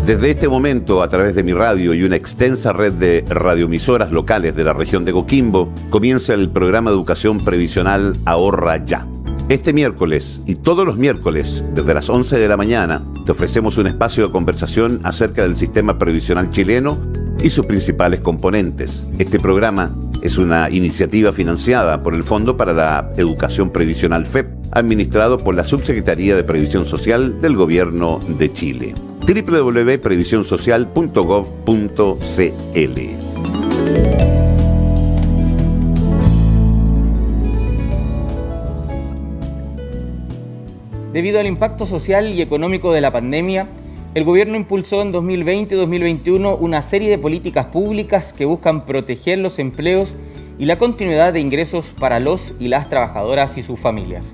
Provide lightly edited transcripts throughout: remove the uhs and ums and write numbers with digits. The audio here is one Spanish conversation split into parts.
Desde este momento, a través de mi radio y una extensa red de radioemisoras locales de la región de Coquimbo, comienza el programa de educación previsional Ahorra Ya. Este miércoles y todos los miércoles, desde las 11 de la mañana, te ofrecemos un espacio de conversación acerca del sistema previsional chileno y sus principales componentes. Este programa es una iniciativa financiada por el Fondo para la Educación Previsional FEP, administrado por la Subsecretaría de Previsión Social del Gobierno de Chile. www.previsionsocial.gov.cl. Debido al impacto social y económico de la pandemia, el gobierno impulsó en 2020 y 2021 una serie de políticas públicas que buscan proteger los empleos y la continuidad de ingresos para los y las trabajadoras y sus familias.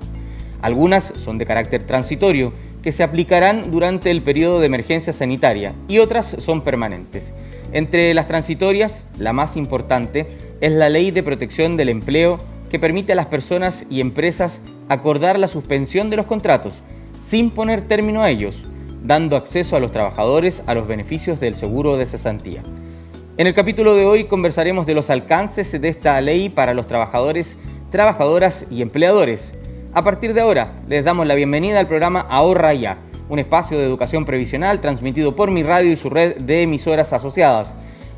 Algunas son de carácter transitorio, que se aplicarán durante el periodo de emergencia sanitaria, y otras son permanentes. Entre las transitorias, la más importante es la Ley de Protección del Empleo, que permite a las personas y empresas acordar la suspensión de los contratos, sin poner término a ellos, dando acceso a los trabajadores a los beneficios del seguro de cesantía. En el capítulo de hoy conversaremos de los alcances de esta ley para los trabajadores, trabajadoras y empleadores. A partir de ahora, les damos la bienvenida al programa Ahorra Ya, un espacio de educación previsional transmitido por mi radio y su red de emisoras asociadas.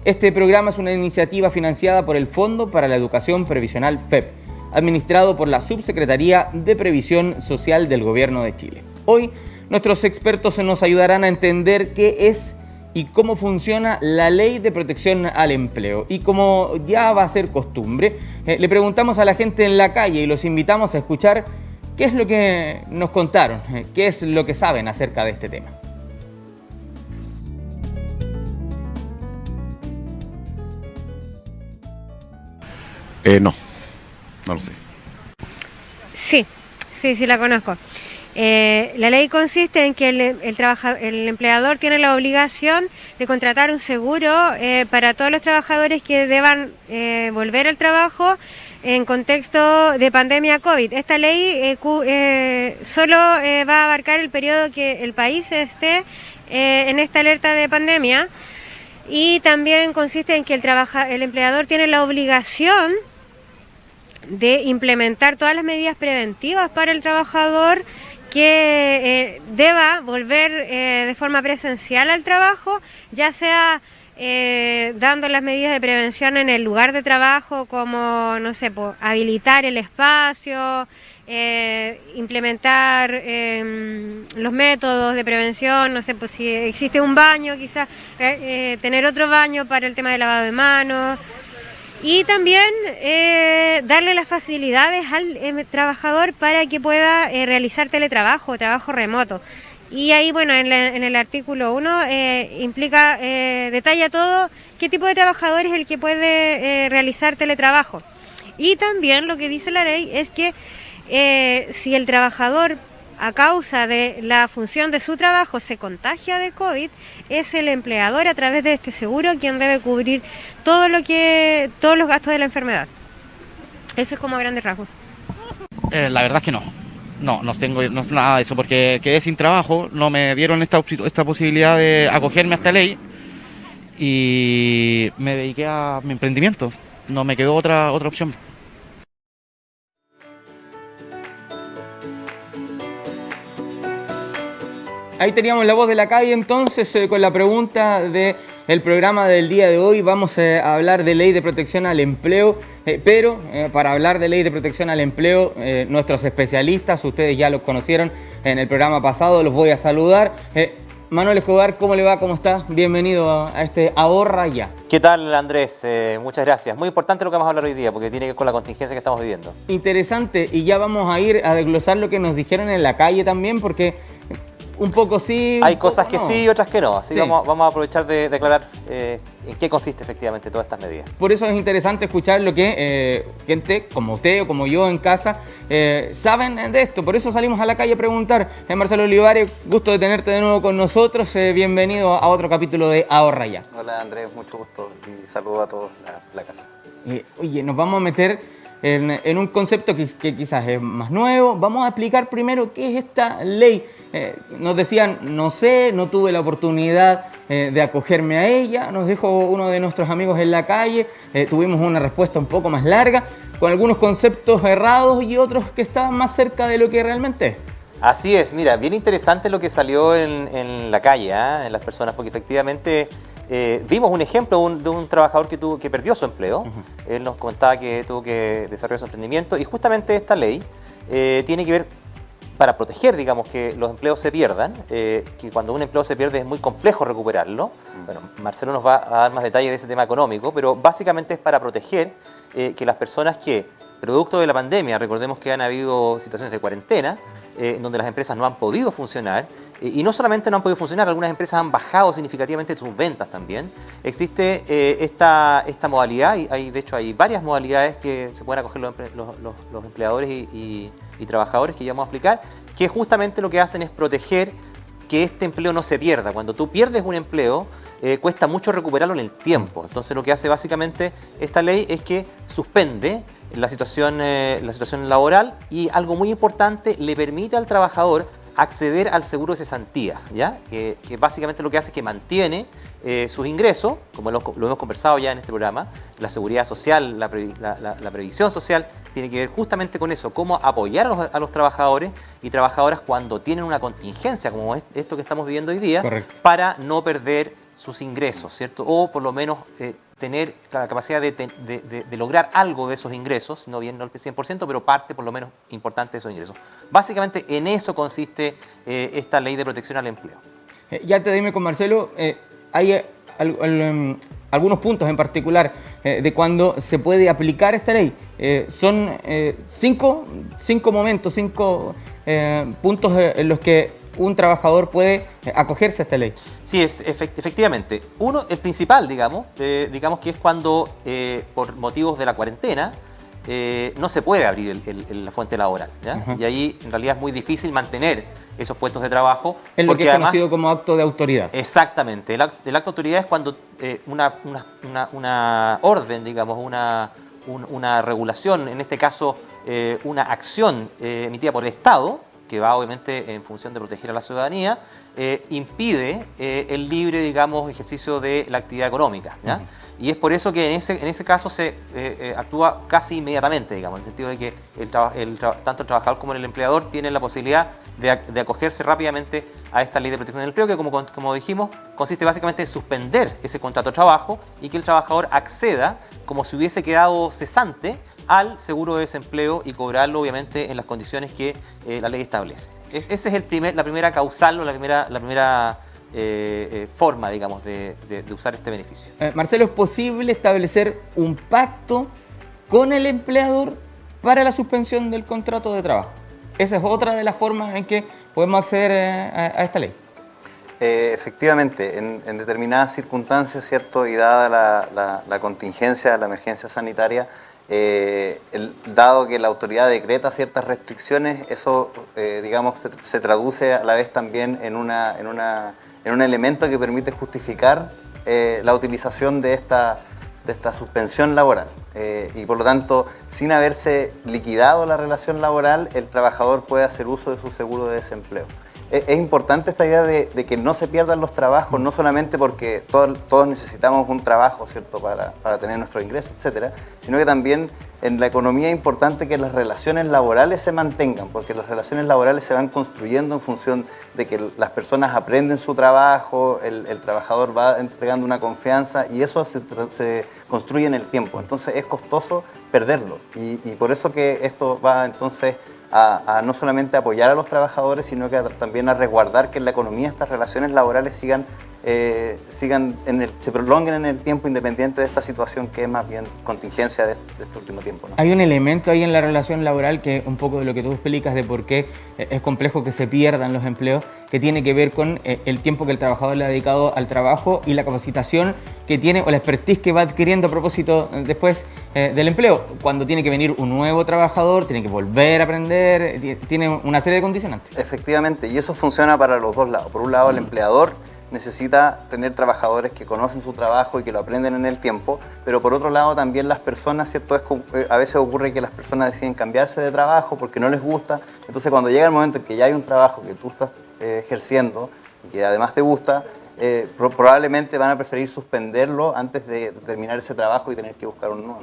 Este programa es una iniciativa financiada por el Fondo para la Educación Previsional FEP, administrado por la Subsecretaría de Previsión Social del Gobierno de Chile. Hoy, nuestros expertos nos ayudarán a entender qué es y cómo funciona la Ley de Protección al Empleo. Y como ya va a ser costumbre, le preguntamos a la gente en la calle y los invitamos a escuchar qué es lo que nos contaron, qué es lo que saben acerca de este tema. No lo sé. Sí la conozco. La ley consiste en que el empleador tiene la obligación de contratar un seguro para todos los trabajadores que deban volver al trabajo en contexto de pandemia COVID. Esta ley solo va a abarcar el periodo que el país esté en esta alerta de pandemia, y también consiste en que el empleador tiene la obligación de implementar todas las medidas preventivas para el trabajador que deba volver de forma presencial al trabajo, ya sea dando las medidas de prevención en el lugar de trabajo, como, no sé, habilitar el espacio, implementar los métodos de prevención, no sé, pues si existe un baño, quizás tener otro baño para el tema de lavado de manos. Y también darle las facilidades al trabajador para que pueda realizar teletrabajo, trabajo remoto. Y ahí, bueno, en el artículo 1 detalla todo qué tipo de trabajador es el que puede realizar teletrabajo. Y también lo que dice la ley es que si el trabajador, a causa de la función de su trabajo, se contagia de COVID, es el empleador, a través de este seguro, quien debe cubrir todos los gastos de la enfermedad. Eso es como a grandes rasgos. La verdad es que no tengo nada de eso, porque quedé sin trabajo, no me dieron esta posibilidad de acogerme a esta ley y me dediqué a mi emprendimiento, no me quedó otra opción. Ahí teníamos la voz de la calle, entonces, con la pregunta del programa del día de hoy. Vamos a hablar de Ley de Protección al Empleo, pero para hablar de Ley de Protección al Empleo, nuestros especialistas, ustedes ya los conocieron en el programa pasado, los voy a saludar. Manuel Escobar, ¿cómo le va? ¿Cómo está? Bienvenido a este Ahorra Ya. ¿Qué tal, Andrés? Muchas gracias. Muy importante lo que vamos a hablar hoy día, porque tiene que ver con la contingencia que estamos viviendo. Interesante, y ya vamos a ir a desglosar lo que nos dijeron en la calle también, porque un poco sí. Hay cosas que no. sí y otras que no. Así Sí. vamos a aprovechar de aclarar en qué consiste efectivamente todas estas medidas. Por eso es interesante escuchar lo que gente como usted o como yo en casa saben de esto. Por eso salimos a la calle a preguntar. Marcelo Olivares, gusto de tenerte de nuevo con nosotros. Bienvenido a otro capítulo de Ahorra Ya. Hola Andrés, mucho gusto y saludo a todos la casa. Oye, nos vamos a meter en un concepto que quizás es más nuevo. Vamos a explicar primero qué es esta ley. Nos decían, no sé, no tuve la oportunidad de acogerme a ella, nos dijo uno de nuestros amigos en la calle, tuvimos una respuesta un poco más larga, con algunos conceptos errados y otros que estaban más cerca de lo que realmente es. Así es, mira, bien interesante lo que salió en la calle, en las personas, porque efectivamente vimos un ejemplo de un trabajador que perdió su empleo. Él nos comentaba que tuvo que desarrollar su emprendimiento y justamente esta ley tiene que ver para proteger, digamos, que los empleos se pierdan, que cuando un empleo se pierde es muy complejo recuperarlo. Bueno, Marcelo nos va a dar más detalles de ese tema económico, pero básicamente es para proteger que las personas que, producto de la pandemia, recordemos que han habido situaciones de cuarentena, donde las empresas no han podido funcionar, y no solamente no han podido funcionar, algunas empresas han bajado significativamente sus ventas también. Existe esta modalidad, y de hecho hay varias modalidades que se pueden acoger los empleadores y trabajadores que ya vamos a explicar, que justamente lo que hacen es proteger que este empleo no se pierda. Cuando tú pierdes un empleo, cuesta mucho recuperarlo en el tiempo. Entonces lo que hace básicamente esta ley es que suspende la situación laboral y algo muy importante, le permite al trabajador acceder al seguro de cesantía, ¿ya? Que básicamente lo que hace es que mantiene sus ingresos, como lo hemos conversado ya en este programa. La seguridad social, la previsión social tiene que ver justamente con eso, cómo apoyar a los trabajadores y trabajadoras cuando tienen una contingencia como esto que estamos viviendo hoy día. Correcto. Para no perder sus ingresos, ¿cierto? O por lo menos tener la capacidad de lograr algo de esos ingresos, no bien no el 100%, pero parte por lo menos importante de esos ingresos. Básicamente en eso consiste esta ley de protección al empleo. Ya te dime con Marcelo, hay algunos puntos en particular de cuando se puede aplicar esta ley. Son cinco momentos, 5 puntos en los que un trabajador puede acogerse a esta ley. Sí, efectivamente. Uno, el principal, digamos que es cuando por motivos de la cuarentena no se puede abrir la fuente laboral, ¿ya? Y ahí en realidad es muy difícil mantener esos puestos de trabajo. Es lo que es conocido como acto de autoridad. Exactamente. El acto de autoridad es cuando una orden, digamos, una regulación, en este caso una acción emitida por el Estado, que va obviamente en función de proteger a la ciudadanía, impide el libre, digamos, ejercicio de la actividad económica, ¿ya? Y es por eso que en ese caso se actúa casi inmediatamente, digamos, en el sentido de que tanto el trabajador como el empleador tienen la posibilidad de acogerse rápidamente a esta ley de protección del empleo, que como dijimos, consiste básicamente en suspender ese contrato de trabajo y que el trabajador acceda, como si hubiese quedado cesante, al seguro de desempleo y cobrarlo obviamente en las condiciones que la ley establece. Esa es la primera causal o la primera forma, digamos, de usar este beneficio. Marcelo, ¿es posible establecer un pacto con el empleador para la suspensión del contrato de trabajo? Esa es otra de las formas en que podemos acceder a esta ley. Efectivamente, en determinadas circunstancias, ¿cierto? Y dada la contingencia, la emergencia sanitaria, dado que la autoridad decreta ciertas restricciones, eso, digamos, se traduce a la vez también en un elemento que permite justificar la utilización de esta suspensión laboral. Y por lo tanto, sin haberse liquidado la relación laboral, el trabajador puede hacer uso de su seguro de desempleo. Es importante esta idea de que no se pierdan los trabajos, no solamente porque todos necesitamos un trabajo, ¿cierto?, para tener nuestros ingresos, etcétera, sino que también en la economía es importante que las relaciones laborales se mantengan, porque las relaciones laborales se van construyendo en función de que las personas aprenden su trabajo, el trabajador va entregando una confianza y eso se construye en el tiempo. Entonces es costoso perderlo y por eso que esto va entonces a no solamente apoyar a los trabajadores, sino que también a resguardar que en la economía estas relaciones laborales se prolonguen en el tiempo, independiente de esta situación que es más bien contingencia de este último tiempo, ¿no? Hay un elemento ahí en la relación laboral que un poco de lo que tú explicas de por qué es complejo que se pierdan los empleos, que tiene que ver con el tiempo que el trabajador le ha dedicado al trabajo y la capacitación que tiene o la expertise que va adquiriendo a propósito después del empleo. Cuando tiene que venir un nuevo trabajador, tiene que volver a aprender, tiene una serie de condicionantes. Efectivamente, y eso funciona para los dos lados. Por un lado, el empleador necesita tener trabajadores que conocen su trabajo y que lo aprenden en el tiempo, pero por otro lado también las personas, ¿cierto? A veces ocurre que las personas deciden cambiarse de trabajo porque no les gusta, entonces cuando llega el momento en que ya hay un trabajo que tú estás ejerciendo y que además te gusta, probablemente van a preferir suspenderlo antes de terminar ese trabajo y tener que buscar un nuevo.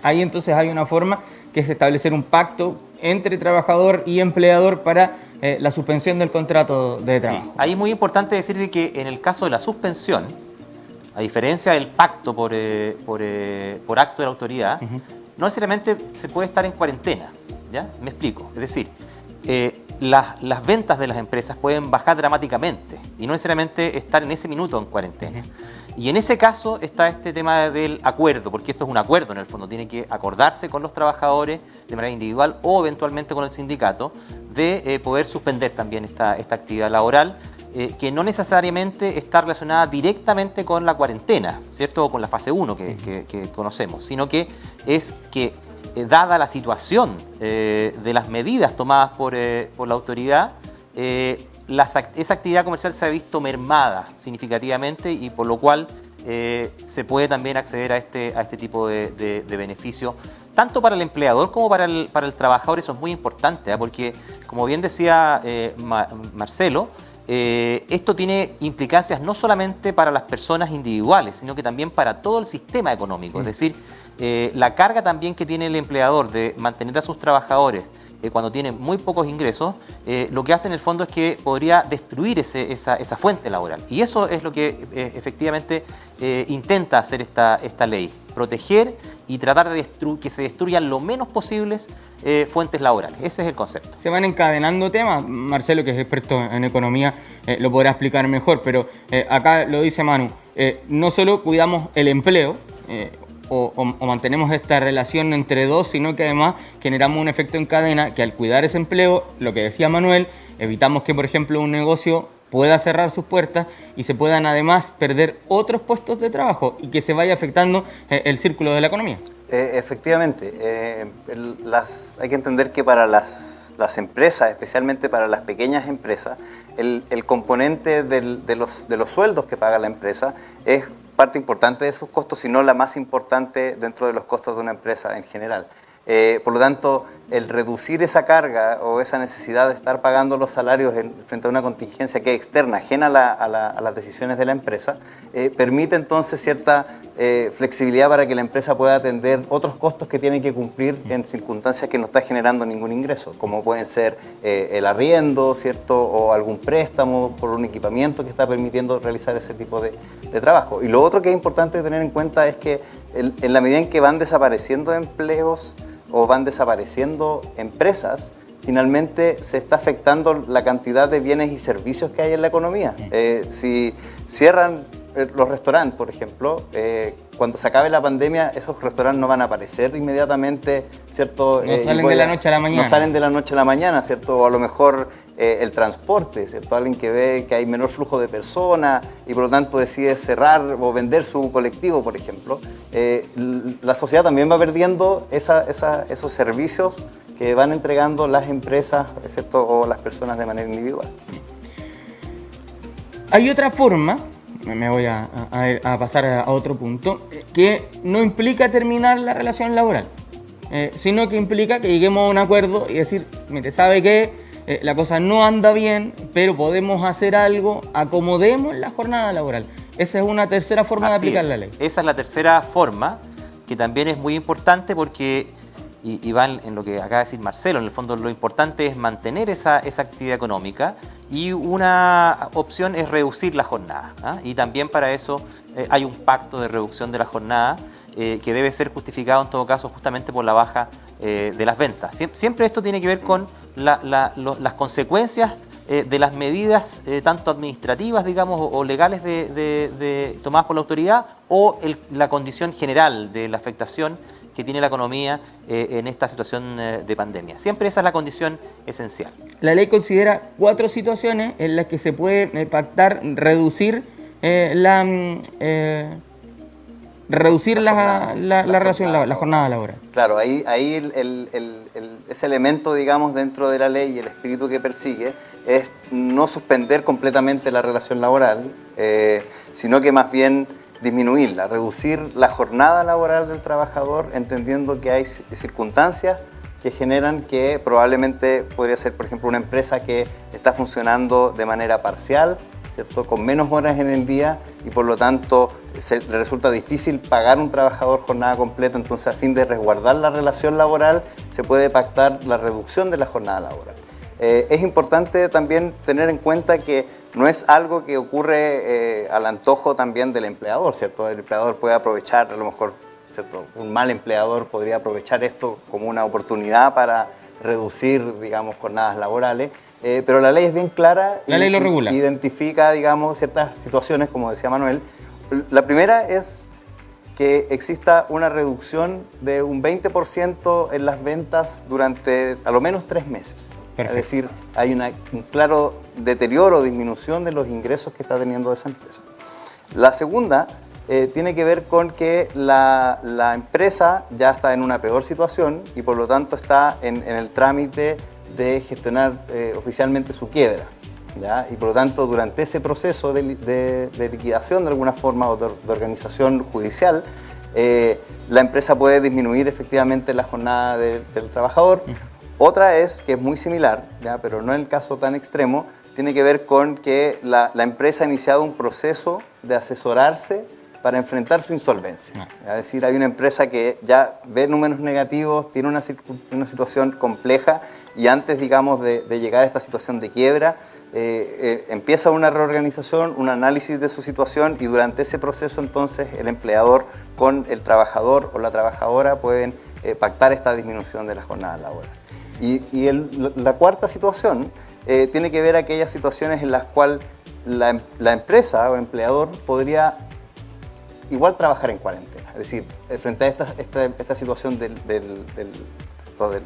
Ahí entonces hay una forma que es establecer un pacto entre trabajador y empleador para la suspensión del contrato de trabajo. Sí. Ahí es muy importante decir de que en el caso de la suspensión, a diferencia del pacto por acto de la autoridad, no necesariamente se puede estar en cuarentena, ¿ya? Me explico. Es decir, las ventas de las empresas pueden bajar dramáticamente y no necesariamente estar en ese minuto en cuarentena. Y en ese caso está este tema del acuerdo, porque esto es un acuerdo en el fondo, tiene que acordarse con los trabajadores de manera individual o eventualmente con el sindicato de poder suspender también esta actividad laboral, que no necesariamente está relacionada directamente con la cuarentena, ¿cierto? O con la fase 1 que conocemos, sino que es que dada la situación de las medidas tomadas por la autoridad, esa actividad comercial se ha visto mermada significativamente y por lo cual se puede también acceder a este tipo de beneficio, tanto para el empleador como para el trabajador. Eso es muy importante, porque como bien decía Marcelo, esto tiene implicancias no solamente para las personas individuales, sino que también para todo el sistema económico. Es decir, la carga también que tiene el empleador de mantener a sus trabajadores cuando tienen muy pocos ingresos, lo que hace en el fondo es que podría destruir esa fuente laboral. Y eso es lo que efectivamente intenta hacer esta ley, proteger y tratar de que se destruyan lo menos posibles fuentes laborales. Ese es el concepto. Se van encadenando temas. Marcelo, que es experto en economía, lo podrá explicar mejor, pero acá lo dice Manu, no solo cuidamos el empleo, o mantenemos esta relación entre dos, sino que además generamos un efecto en cadena que al cuidar ese empleo, lo que decía Manuel, evitamos que, por ejemplo, un negocio pueda cerrar sus puertas y se puedan además perder otros puestos de trabajo y que se vaya afectando el círculo de la economía. Efectivamente, hay que entender que para las empresas, especialmente para las pequeñas empresas, el componente de los sueldos que paga la empresa es parte importante de sus costos, si no la más importante dentro de los costos de una empresa en general. Por lo tanto, el reducir esa carga o esa necesidad de estar pagando los salarios frente a una contingencia que es externa, ajena a las decisiones de la empresa, permite entonces cierta flexibilidad para que la empresa pueda atender otros costos que tiene que cumplir en circunstancias que no está generando ningún ingreso, como pueden ser el arriendo, ¿cierto? O algún préstamo por un equipamiento que está permitiendo realizar ese tipo de trabajo. Y lo otro que es importante tener en cuenta es que en la medida en que van desapareciendo empleos o van desapareciendo empresas, finalmente se está afectando la cantidad de bienes y servicios que hay en la economía. Si cierran los restaurantes, por ejemplo, cuando se acabe la pandemia, esos restaurantes no van a aparecer inmediatamente, ¿cierto? No salen de la noche a la mañana. No salen de la noche a la mañana, ¿cierto? O a lo mejor el transporte, ¿cierto? Alguien que ve que hay menor flujo de personas y por lo tanto decide cerrar o vender su colectivo, por ejemplo. La sociedad también va perdiendo esos servicios que van entregando las empresas, ¿cierto? O las personas de manera individual. Hay otra forma, me voy a pasar a otro punto, que no implica terminar la relación laboral, sino que implica que lleguemos a un acuerdo y decir, mire, ¿sabe qué? La cosa no anda bien, pero podemos hacer algo, acomodemos la jornada laboral. Esa es una tercera forma de aplicar la ley. Esa es la tercera forma, que también es muy importante porque, y va en lo que acaba de decir Marcelo, en el fondo lo importante es mantener esa actividad económica y una opción es reducir la jornada, ¿ah? Y también para eso hay un pacto de reducción de la jornada que debe ser justificado en todo caso justamente por la baja de las ventas. Siempre esto tiene que ver con las consecuencias de las medidas tanto administrativas, digamos, o legales tomadas por la autoridad o la condición general de la afectación que tiene la economía en esta situación de pandemia. Siempre esa es la condición esencial. La ley considera 4 situaciones en las que se puede pactar reducir reducir la jornada laboral. Claro, ahí ese elemento, digamos, dentro de la ley y el espíritu que persigue es no suspender completamente la relación laboral, sino que más bien disminuirla, reducir la jornada laboral del trabajador, entendiendo que hay circunstancias que generan que probablemente podría ser, por ejemplo, una empresa que está funcionando de manera parcial, ¿cierto?, con menos horas en el día y por lo tanto le resulta difícil pagar a un trabajador jornada completa. Entonces, a fin de resguardar la relación laboral, se puede pactar la reducción de la jornada laboral. Es importante también tener en cuenta que no es algo que ocurre al antojo también del empleador, ¿cierto? El empleador puede aprovechar, a lo mejor, ¿cierto?, un mal empleador podría aprovechar esto como una oportunidad para reducir, digamos, jornadas laborales, pero la ley es bien clara. La ley lo regula. Identifica, digamos, ciertas situaciones, como decía Manuel. La primera es que exista una reducción de un 20% en las ventas durante a lo menos 3 meses. Perfecto. Es decir, hay un claro deterioro o disminución de los ingresos que está teniendo esa empresa. La segunda tiene que ver con que la empresa ya está en una peor situación y por lo tanto está en el trámite de gestionar oficialmente su quiebra, ¿ya? Y por lo tanto, durante ese proceso de liquidación de alguna forma o de organización judicial, la empresa puede disminuir efectivamente la jornada del trabajador. Otra es, que es muy similar, ¿ya?, pero no en el caso tan extremo, tiene que ver con que la empresa ha iniciado un proceso de asesorarse para enfrentar su insolvencia. Es decir, hay una empresa que ya ve números negativos, tiene una situación compleja y antes, digamos, de llegar a esta situación de quiebra, empieza una reorganización, un análisis de su situación y durante ese proceso entonces el empleador con el trabajador o la trabajadora pueden pactar esta disminución de la jornada laboral. Y la cuarta situación tiene que ver aquellas situaciones en las cuales la empresa o empleador podría igual trabajar en cuarentena. Es decir, frente a esta situación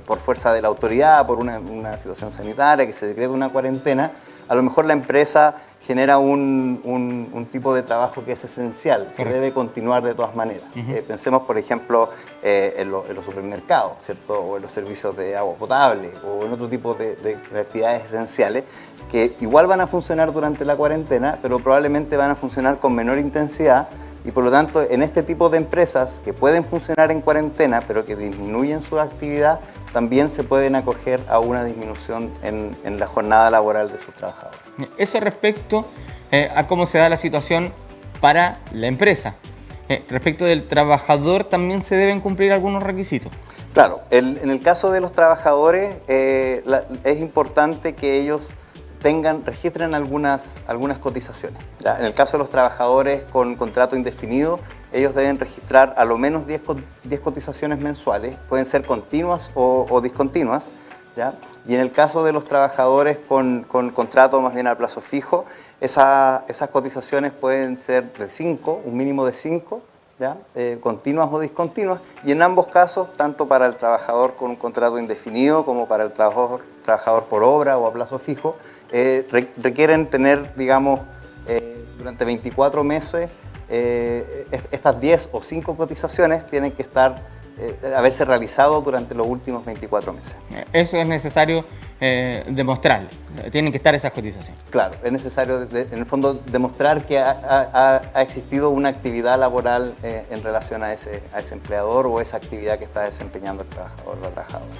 por fuerza de la autoridad, por una situación sanitaria, que se decreta una cuarentena, a lo mejor la empresa genera un tipo de trabajo que es esencial, que debe continuar de todas maneras. Pensemos, por ejemplo, en los supermercados, ¿cierto?, o en los servicios de agua potable, o en otro tipo de actividades esenciales, que igual van a funcionar durante la cuarentena, pero probablemente van a funcionar con menor intensidad. Y por lo tanto, en este tipo de empresas que pueden funcionar en cuarentena, pero que disminuyen su actividad, también se pueden acoger a una disminución en la jornada laboral de sus trabajadores. Eso respecto a cómo se da la situación para la empresa. Respecto del trabajador, ¿también se deben cumplir algunos requisitos? Claro, en el caso de los trabajadores, es importante que ellos registren algunas cotizaciones. ¿Ya? En el caso de los trabajadores con contrato indefinido, ellos deben registrar a lo menos 10 cotizaciones mensuales, pueden ser continuas o discontinuas, ¿ya? Y en el caso de los trabajadores con contrato más bien a plazo fijo, esas cotizaciones pueden ser de 5, un mínimo de 5, ¿ya? Continuas o discontinuas, y en ambos casos, tanto para el trabajador con un contrato indefinido como para el trabajador por obra o a plazo fijo, requieren tener, digamos, durante 24 meses, estas 10 o 5 cotizaciones tienen que haberse realizado durante los últimos 24 meses. Eso es necesario demostrarle, tienen que estar esas cotizaciones. Claro, es necesario, en el fondo, demostrar que ha existido una actividad laboral en relación a ese empleador o esa actividad que está desempeñando el trabajador o la trabajadora.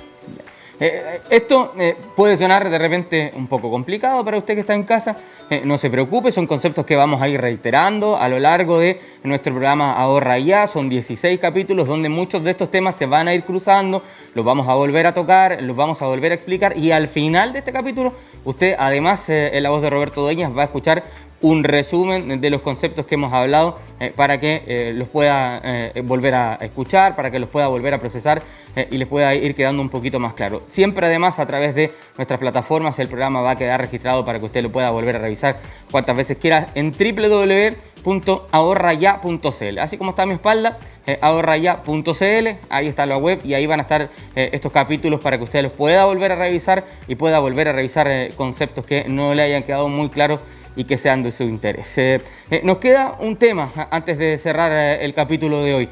Esto puede sonar de repente un poco complicado para usted que está en casa. No se preocupe, son conceptos que vamos a ir reiterando a lo largo de nuestro programa Ahorra Ya. Son 16 capítulos donde muchos de estos temas se van a ir cruzando, los vamos a volver a tocar, los vamos a volver a explicar y al final de este capítulo usted, además, en la voz de Roberto Dueñas, va a escuchar un resumen de los conceptos que hemos hablado para que los pueda volver a escuchar, para que los pueda volver a procesar y les pueda ir quedando un poquito más claro. Siempre, además, a través de nuestras plataformas, el programa va a quedar registrado para que usted lo pueda volver a revisar cuantas veces quiera en www.ahorraya.cl. Así como está a mi espalda, ahorraya.cl, ahí está la web y ahí van a estar estos capítulos para que usted los pueda volver a revisar y pueda volver a revisar conceptos que no le hayan quedado muy claros y que sean de su interés. Nos queda un tema antes de cerrar el capítulo de hoy.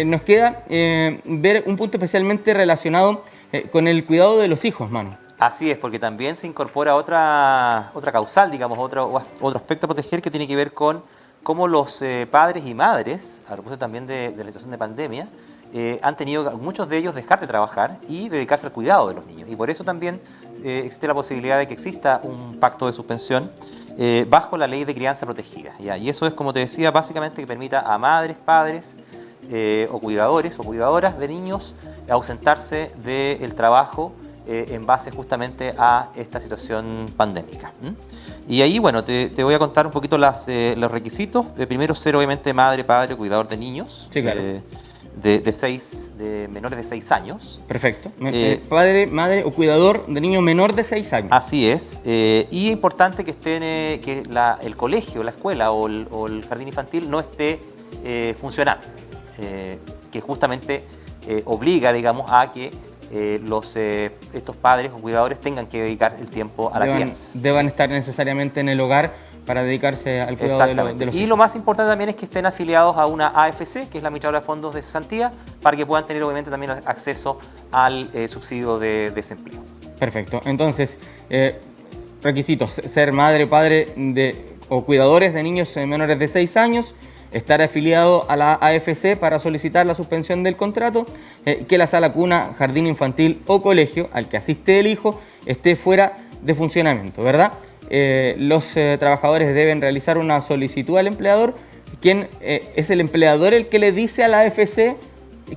Nos queda ver un punto especialmente relacionado con el cuidado de los hijos, Manu. Así es, porque también se incorpora otra causal, digamos, otro aspecto a proteger que tiene que ver con cómo los padres y madres, a propósito también de la situación de pandemia, han tenido muchos de ellos dejar de trabajar y dedicarse al cuidado de los niños. Y por eso también existe la posibilidad de que exista un pacto de suspensión bajo la ley de crianza protegida. ¿Ya? Y eso es, como te decía, básicamente que permita a madres, padres o cuidadores o cuidadoras de niños ausentarse del trabajo en base justamente a esta situación pandémica. Y ahí, bueno, te voy a contar un poquito los requisitos. Primero, ser obviamente madre, padre o cuidador de niños. Sí, claro. De menores de 6 años. Perfecto. Padre, madre o cuidador de niño menor de 6 años. Así es. Y es importante que el colegio, la escuela o el jardín infantil no esté funcionando. Que justamente obliga, digamos, a que estos padres o cuidadores tengan que dedicar el tiempo a la crianza. Deban estar necesariamente en el hogar para dedicarse al cuidado de los hijos. Y lo más importante también es que estén afiliados a una AFC, que es la Administradora de Fondos de Cesantía, para que puedan tener obviamente también acceso al subsidio de desempleo. Perfecto. Entonces, requisitos: ser madre, padre o cuidadores de niños menores de 6 años, estar afiliado a la AFC para solicitar la suspensión del contrato, que la sala cuna, jardín infantil o colegio al que asiste el hijo esté fuera de funcionamiento, ¿verdad? Los trabajadores deben realizar una solicitud al empleador, quien es el empleador el que le dice a la AFC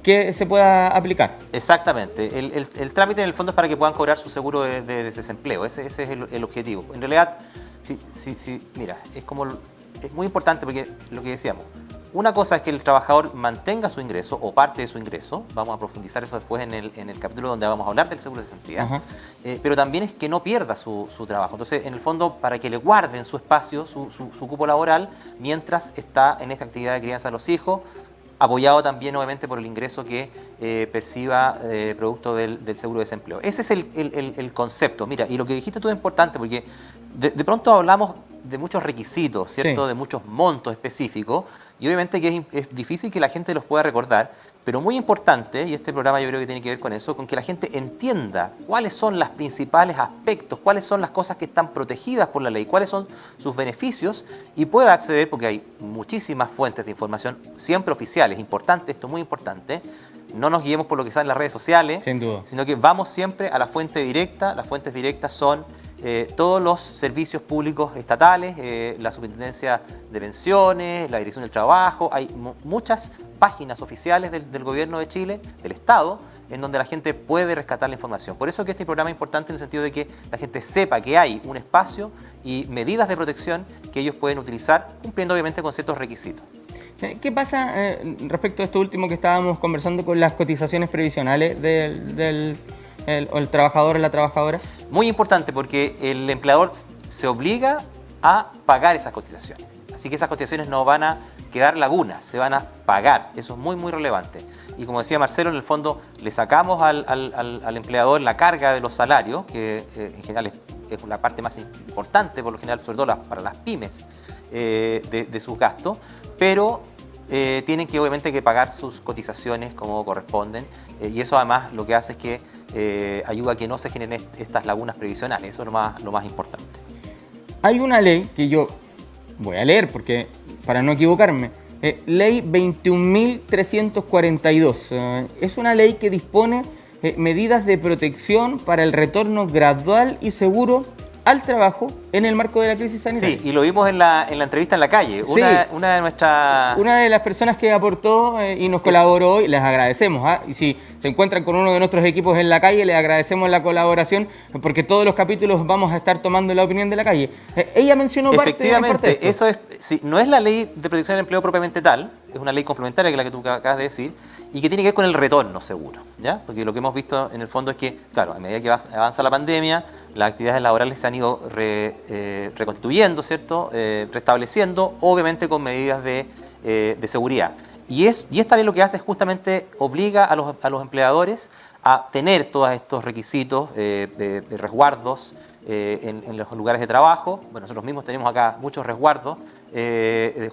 que se pueda aplicar. Exactamente. El trámite en el fondo es para que puedan cobrar su seguro de desempleo. Ese es el objetivo. En realidad, mira, es muy importante porque lo que decíamos, una cosa es que el trabajador mantenga su ingreso o parte de su ingreso, vamos a profundizar eso después en el capítulo donde vamos a hablar del seguro de cesantía, pero también es que no pierda su trabajo. Entonces, en el fondo, para que le guarden su espacio, su cupo laboral, mientras está en esta actividad de crianza de los hijos, apoyado también obviamente por el ingreso que perciba producto del seguro de desempleo. Ese es el concepto. Mira, y lo que dijiste tú es importante porque de pronto hablamos de muchos requisitos, ¿cierto? Sí. De muchos montos específicos, y obviamente que es difícil que la gente los pueda recordar, pero muy importante, y este programa yo creo que tiene que ver con eso, con que la gente entienda cuáles son los principales aspectos, cuáles son las cosas que están protegidas por la ley, cuáles son sus beneficios, y pueda acceder, porque hay muchísimas fuentes de información, siempre oficiales, importante esto, muy importante. No nos guiemos por lo que sale en las redes sociales, sin duda, sino que vamos siempre a la fuente directa. Las fuentes directas son todos los servicios públicos estatales, la Superintendencia de Pensiones, la Dirección del Trabajo. Hay muchas páginas oficiales del Gobierno de Chile, del Estado, en donde la gente puede rescatar la información. Por eso que este programa es importante en el sentido de que la gente sepa que hay un espacio y medidas de protección que ellos pueden utilizar, cumpliendo obviamente con ciertos requisitos. ¿Qué pasa respecto a esto último que estábamos conversando con las cotizaciones previsionales del trabajador o la trabajadora? Muy importante porque el empleador se obliga a pagar esas cotizaciones. Así que esas cotizaciones no van a quedar lagunas, se van a pagar. Eso es muy, muy relevante. Y como decía Marcelo, en el fondo le sacamos al empleador la carga de los salarios, que en general es la parte más importante, por lo general, sobre todo para las pymes, de sus gastos, pero tienen que obviamente que pagar sus cotizaciones como corresponden, y eso además lo que hace es que ayuda a que no se generen estas lagunas previsionales. Eso es lo más importante. Hay una ley que yo voy a leer porque para no equivocarme. Ley 21.342. Es una ley que dispone medidas de protección para el retorno gradual y seguro al trabajo en el marco de la crisis sanitaria. Sí, y lo vimos en la entrevista en la calle. Sí. Una de las personas que aportó y nos colaboró, y les agradecemos. Y si se encuentran con uno de nuestros equipos en la calle, les agradecemos la colaboración, porque todos los capítulos vamos a estar tomando la opinión de la calle. Ella mencionó parte de esto. Eso es, sí, no es la ley de protección del empleo propiamente tal, es una ley complementaria que la que tú acabas de decir, y que tiene que ver con el retorno seguro, ¿ya? Porque lo que hemos visto en el fondo es que, claro, a medida que avanza la pandemia, las actividades laborales se han ido reconstituyendo, ¿cierto? Restableciendo, obviamente con medidas de seguridad. Y esta ley lo que hace es justamente obliga a los empleadores a tener todos estos requisitos de resguardos en los lugares de trabajo. Bueno, nosotros mismos tenemos acá muchos resguardos,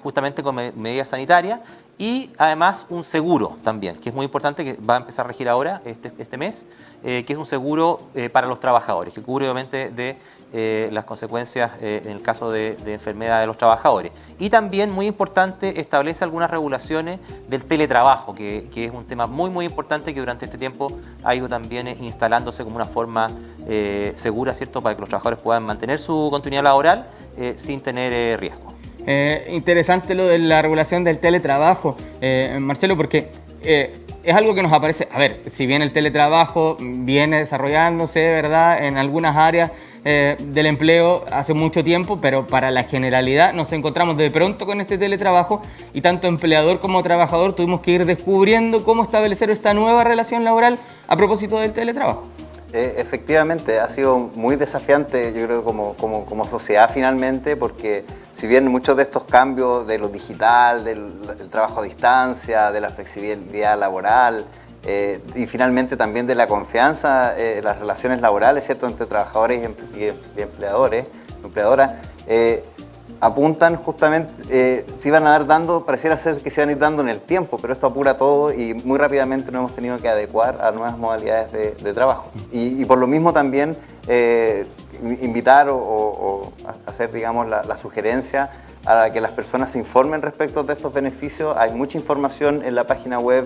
justamente con medidas sanitarias, y además un seguro también, que es muy importante, que va a empezar a regir ahora, este mes, que es un seguro para los trabajadores, que cubre obviamente de las consecuencias en el caso de enfermedad de los trabajadores. Y también, muy importante, establece algunas regulaciones del teletrabajo, que es un tema muy importante que durante este tiempo ha ido también instalándose como una forma segura, ¿cierto?, para que los trabajadores puedan mantener su continuidad laboral sin tener riesgo. Interesante lo de la regulación del teletrabajo, Marcelo, porque es algo que nos aparece, a ver, si bien el teletrabajo viene desarrollándose, ¿verdad?, en algunas áreas del empleo hace mucho tiempo, pero para la generalidad nos encontramos de pronto con este teletrabajo y tanto empleador como trabajador tuvimos que ir descubriendo cómo establecer esta nueva relación laboral a propósito del teletrabajo. Efectivamente, ha sido muy desafiante, yo creo, como sociedad finalmente, porque si bien muchos de estos cambios de lo digital, del trabajo a distancia, de la flexibilidad laboral y finalmente también de la confianza, las relaciones laborales, ¿cierto?, entre trabajadores y empleadoras, apuntan justamente, se iban a dar dando, pareciera ser que se iban a ir dando en el tiempo, pero esto apura todo y muy rápidamente nos hemos tenido que adecuar a nuevas modalidades de trabajo. Y por lo mismo también invitar o hacer, digamos, la sugerencia a que las personas se informen respecto de estos beneficios. Hay mucha información en la página web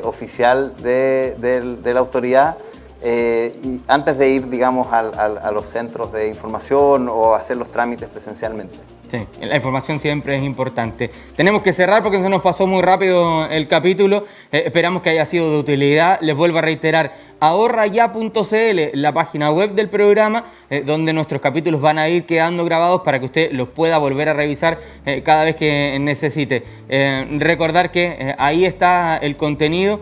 oficial de la autoridad. Y antes de ir, digamos, a los centros de información o hacer los trámites presencialmente. Sí, la información siempre es importante. Tenemos que cerrar porque se nos pasó muy rápido el capítulo. Esperamos que haya sido de utilidad. Les vuelvo a reiterar, ahorraya.cl, la página web del programa, donde nuestros capítulos van a ir quedando grabados para que usted los pueda volver a revisar cada vez que necesite. Recordar que ahí está el contenido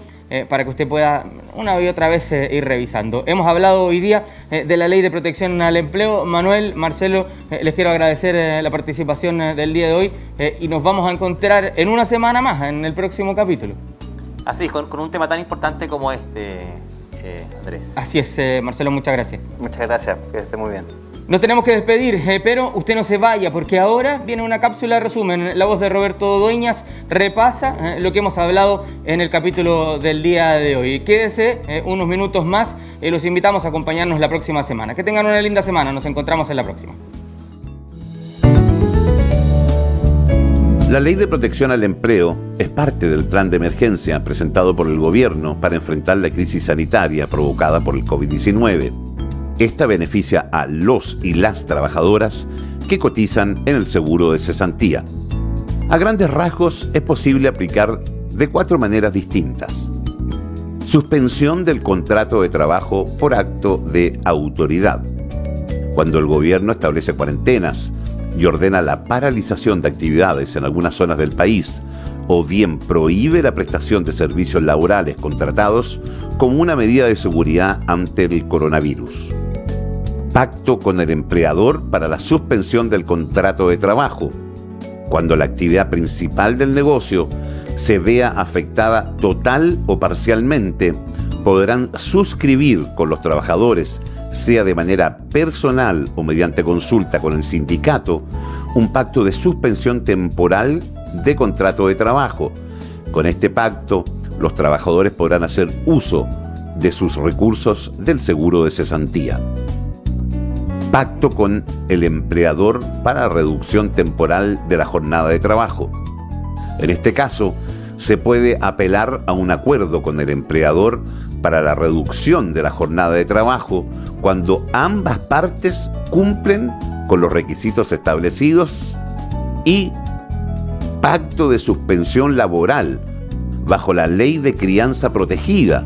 para que usted pueda una y otra vez ir revisando. Hemos hablado hoy día de la Ley de Protección al Empleo. Manuel, Marcelo, les quiero agradecer la participación del día de hoy y nos vamos a encontrar en una semana más, en el próximo capítulo. Así, con un tema tan importante como este, Andrés. Así es, Marcelo, muchas gracias. Muchas gracias, que esté muy bien. Nos tenemos que despedir, pero usted no se vaya porque ahora viene una cápsula de resumen. La voz de Roberto Dueñas repasa lo que hemos hablado en el capítulo del día de hoy. Quédese unos minutos más y los invitamos a acompañarnos la próxima semana. Que tengan una linda semana, nos encontramos en la próxima. La Ley de Protección al Empleo es parte del plan de emergencia presentado por el gobierno para enfrentar la crisis sanitaria provocada por el COVID-19. Esta beneficia a los y las trabajadoras que cotizan en el seguro de cesantía. A grandes rasgos es posible aplicar de 4 maneras distintas. Suspensión del contrato de trabajo por acto de autoridad. Cuando el gobierno establece cuarentenas y ordena la paralización de actividades en algunas zonas del país, o bien prohíbe la prestación de servicios laborales contratados como una medida de seguridad ante el coronavirus. Pacto con el empleador para la suspensión del contrato de trabajo, cuando la actividad principal del negocio se vea afectada total o parcialmente, podrán suscribir con los trabajadores, sea de manera personal o mediante consulta con el sindicato, un pacto de suspensión temporal de contrato de trabajo. Con este pacto, los trabajadores podrán hacer uso de sus recursos del seguro de cesantía. Pacto con el empleador para reducción temporal de la jornada de trabajo. En este caso, se puede apelar a un acuerdo con el empleador para la reducción de la jornada de trabajo cuando ambas partes cumplen con los requisitos establecidos, y pacto de suspensión laboral bajo la Ley de Crianza Protegida,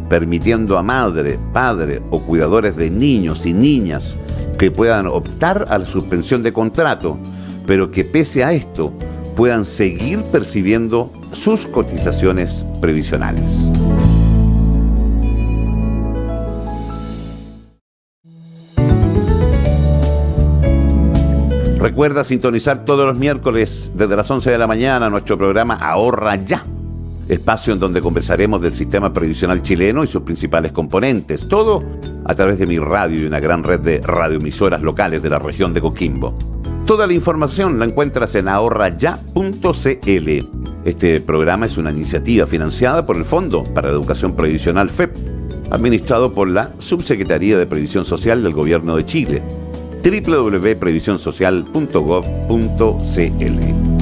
permitiendo a madre, padre o cuidadores de niños y niñas que puedan optar a la suspensión de contrato, pero que pese a esto puedan seguir percibiendo sus cotizaciones previsionales. Recuerda sintonizar todos los miércoles desde las 11 de la mañana nuestro programa Ahorra Ya, espacio en donde conversaremos del sistema previsional chileno y sus principales componentes. Todo a través de Mi Radio y una gran red de radioemisoras locales de la región de Coquimbo. Toda la información la encuentras en ahorraya.cl. Este programa es una iniciativa financiada por el Fondo para la Educación Previsional FEP, administrado por la Subsecretaría de Previsión Social del Gobierno de Chile. www.previsionsocial.gov.cl.